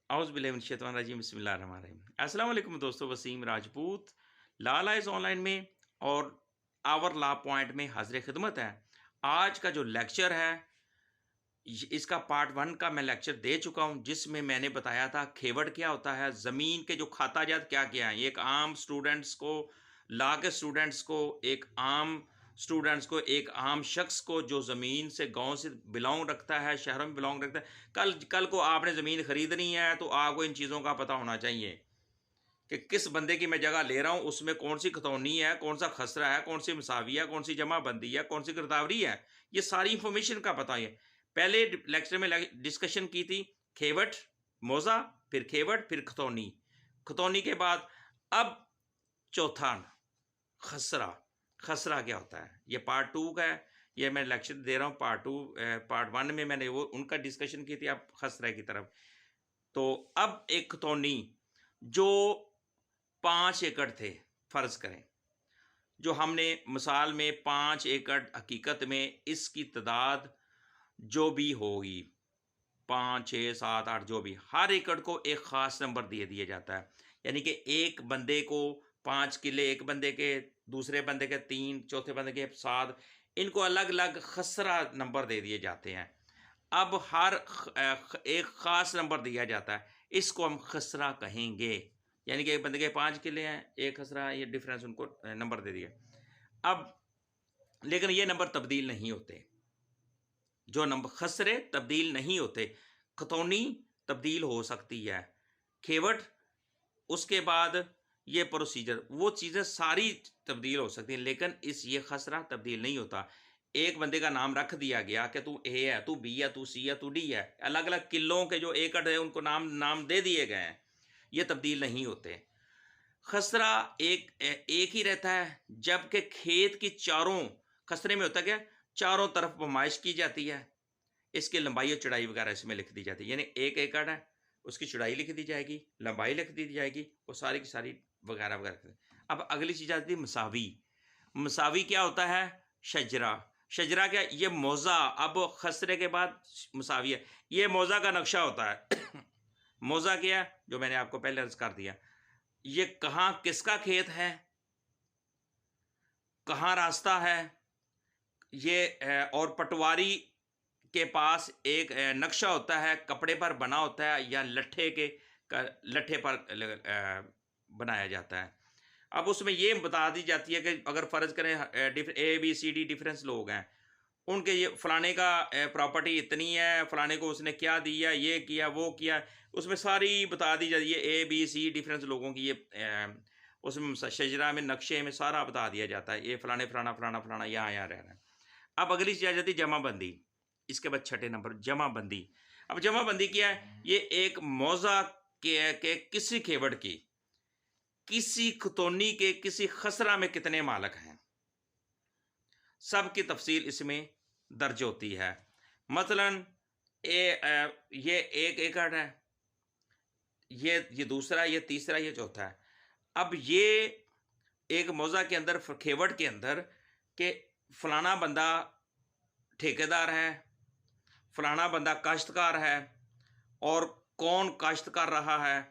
اعوذ باللہ من الشیطان الرجیم بسم اللہ الرحمن الرحیم السلام علیکم دوستو، وسیم راجپوت لا لائز آن لائن میں اور آور لا پوائنٹ میں حاضر خدمت ہے۔ آج کا جو لیکچر ہے اس کا پارٹ 1 کا میں لیکچر دے چکا ہوں، جس میں میں نے بتایا تھا کھیوٹ کیا ہوتا ہے، زمین کے جو کھاتا جات کیا کیا ہیں، ایک عام سٹوڈنٹس کو، لا کے سٹوڈنٹس کو، ایک عام شخص کو جو زمین سے گاؤں سے بلانگ رکھتا ہے، شہروں میں بلانگ رکھتا ہے، کل کو آپ نے زمین خریدنی ہے تو آپ کو ان چیزوں کا پتہ ہونا چاہیے کہ کس بندے کی میں جگہ لے رہا ہوں، اس میں کون سی خطونی ہے، کون سا خسرہ ہے، کون سی مساوی ہے، کون سی جمع بندی ہے، کون سی گرداوری ہے، یہ ساری انفارمیشن کا پتہ ہے۔ پہلے لیکچر میں ڈسکشن کی تھی کھیوٹ، موزہ، پھر کھیوٹ، پھر خطونی، خطونی کے بعد اب چوتھا خسرہ۔ خسرہ کیا ہوتا ہے، یہ پارٹ 2 کا ہے، یہ میں لیکچر دے رہا ہوں پارٹ 1 میں نے وہ ان کا ڈسکشن کی تھی، اب خسرہ کی طرف۔ تو اب ایک خطونی جو 5 ایکڑ تھے، فرض کریں جو ہم نے مثال میں 5 ایکڑ، حقیقت میں اس کی تعداد جو بھی ہوگی 5 6 7 8 جو بھی، ہر ایکڑ کو ایک خاص نمبر دیا جاتا ہے، یعنی کہ ایک بندے کو 5 کلے، ایک بندے کے، دوسرے بندے کے 3، چوتھے بندے کے 7، ان کو الگ الگ خسرہ نمبر دے دیے جاتے ہیں۔ اب ہر ایک خاص نمبر دیا جاتا ہے، اس کو ہم خسرہ کہیں گے، یعنی کہ ایک بندے کے 5 کلے ہیں، ایک خسرہ، یہ ڈفرینس ان کو نمبر دے دیا۔ اب لیکن یہ نمبر تبدیل نہیں ہوتے، جو نمبر خسرے تبدیل نہیں ہوتے، خطونی تبدیل ہو سکتی ہے، کھیوٹ، اس کے بعد یہ پروسیجر، وہ چیزیں ساری تبدیل ہو سکتی ہیں، لیکن یہ خسرہ تبدیل نہیں ہوتا۔ ایک بندے کا نام رکھ دیا گیا کہ تو اے ہے، تو بی ہے، تو سی ہے، تو ڈی ہے، الگ الگ قلوں کے جو ایکڑ ہے ان کو نام دے دیے گئے ہیں، یہ تبدیل نہیں ہوتے۔ خسرہ ایک ہی رہتا ہے، جبکہ کھیت کی چاروں، خسرے میں ہوتا کیا، چاروں طرف پیمائش کی جاتی ہے، اس کی لمبائی اور چڑائی وغیرہ اس میں لکھ دی جاتی ہے، یعنی ایک ایکڑ ہے، اس کی چڑائی لکھ دی جائے گی، لمبائی لکھ دی جائے گی، وہ ساری کی ساری وغیرہ وغیرہ۔ اب اگلی چیز آتی ہے مساوی۔ مساوی کیا ہوتا ہے، شجرہ۔ شجرہ کیا، یہ موزہ، اب خسرے کے بعد مساوی ہے، یہ موزہ کا نقشہ ہوتا ہے۔ موزہ کیا ہے، جو میں نے آپ کو پہلے عرض کر دیا، یہ کہاں کس کا کھیت ہے، کہاں راستہ ہے، یہ اور پٹواری کے پاس ایک نقشہ ہوتا ہے، کپڑے پر بنا ہوتا ہے یا لٹھے پر بنایا جاتا ہے۔ اب اس میں یہ بتا دی جاتی ہے کہ اگر فرض کریں اے بی سی ڈی ڈیفرنس لوگ ہیں، ان کے یہ فلانے کا پراپرٹی اتنی ہے، فلانے کو اس نے کیا دیا، یہ کیا، وہ کیا، اس میں ساری بتا دی جاتی ہے، اے بی سی ڈیفرنس لوگوں کی، یہ اس میں شجرہ میں، نقشے میں سارا بتا دیا جاتا ہے، یہ فلانے فلانا فلانا فلانا یہاں رہ رہا ہے۔ اب اگلی چیز آ جاتی ہے جمع بندی، اس کے بعد چھٹے نمبر جمع بندی۔ اب جمع بندی کیا ہے، یہ ایک موضع کے کسی کھیوٹ کی، کسی خطونی کے کسی خسرہ میں کتنے مالک ہیں، سب کی تفصیل اس میں درج ہوتی ہے۔ مثلا یہ ایک ایکڑ ہے، یہ دوسرا، یہ تیسرا، یہ چوتھا ہے۔ اب یہ ایک موضع کے اندر، کھیوٹ کے اندر، کہ فلانا بندہ ٹھیکیدار ہے، فلانا بندہ کاشتکار ہے، اور کون کاشت کر رہا ہے،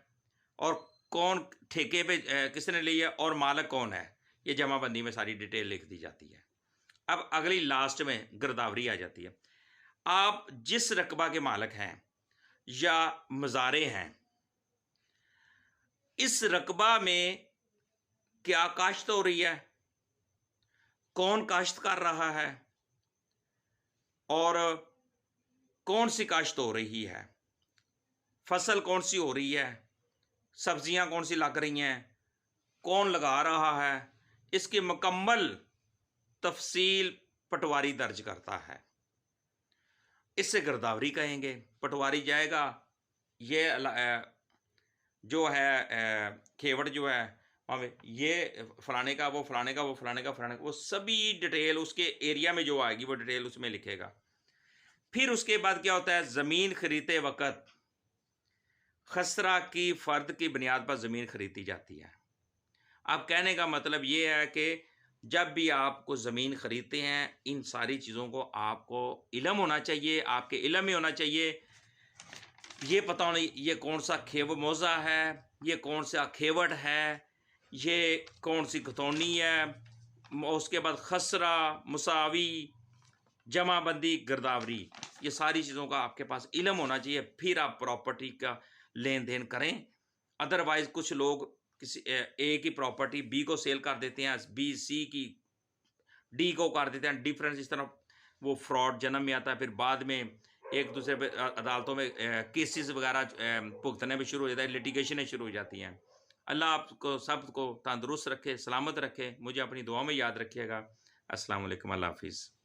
اور کون ٹھیکے پہ کس نے لی ہے، اور مالک کون ہے، یہ جمع بندی میں ساری ڈیٹیل لکھ دی جاتی ہے۔ اب اگلی لاسٹ میں گرداوری آ جاتی ہے۔ آپ جس رقبہ کے مالک ہیں یا مزارے ہیں، اس رقبہ میں کیا کاشت ہو رہی ہے، کون کاشت کر رہا ہے، اور کون سی کاشت ہو رہی ہے، فصل کون سی ہو رہی ہے، سبزیاں کون سی لگ رہی ہیں، کون لگا رہا ہے، اس کی مکمل تفصیل پٹواری درج کرتا ہے۔ اس سے گرداوری کہیں گے۔ پٹواری جائے گا، یہ جو ہے کھیوٹ جو ہے، یہ فلانے کا، وہ فلانے کا، وہ فلانے کا، فلانے کا، وہ سبھی ڈیٹیل اس کے ایریا میں جو آئے گی وہ ڈیٹیل اس میں لکھے گا۔ پھر اس کے بعد کیا ہوتا ہے، زمین خریدتے وقت خسرہ کی فرد کی بنیاد پر زمین خریدی جاتی ہے۔ اب کہنے کا مطلب یہ ہے کہ جب بھی آپ کو زمین خریدتے ہیں، ان ساری چیزوں کو آپ کو علم ہونا چاہیے، آپ کے علم میں ہونا چاہیے یہ پتہ نہیں یہ کون سا کھیو موزہ ہے، یہ کون سا کھیوٹ ہے، یہ کون سی کھتونی ہے، اس کے بعد خسرہ، مساوی، جمع بندی، گرداوری، یہ ساری چیزوں کا آپ کے پاس علم ہونا چاہیے، پھر آپ پراپرٹی کا لین دین کریں۔ ادروائز کچھ لوگ کسی اے کی پراپرٹی بی کو سیل کر دیتے ہیں، بی سی کی ڈی کو کر دیتے ہیں، ڈیفرنس اس طرح وہ فراڈ جنم میں آتا ہے، پھر بعد میں ایک دوسرے پہ عدالتوں میں کیسز وغیرہ بھگتنے میں شروع ہو جاتا ہے، لٹیگیشنیں شروع ہو جاتی ہیں۔ اللہ آپ کو سب کو تندرست رکھے، سلامت رکھے، مجھے اپنی دعاؤں میں یاد رکھیے گا۔ السلام علیکم، اللہ حافظ۔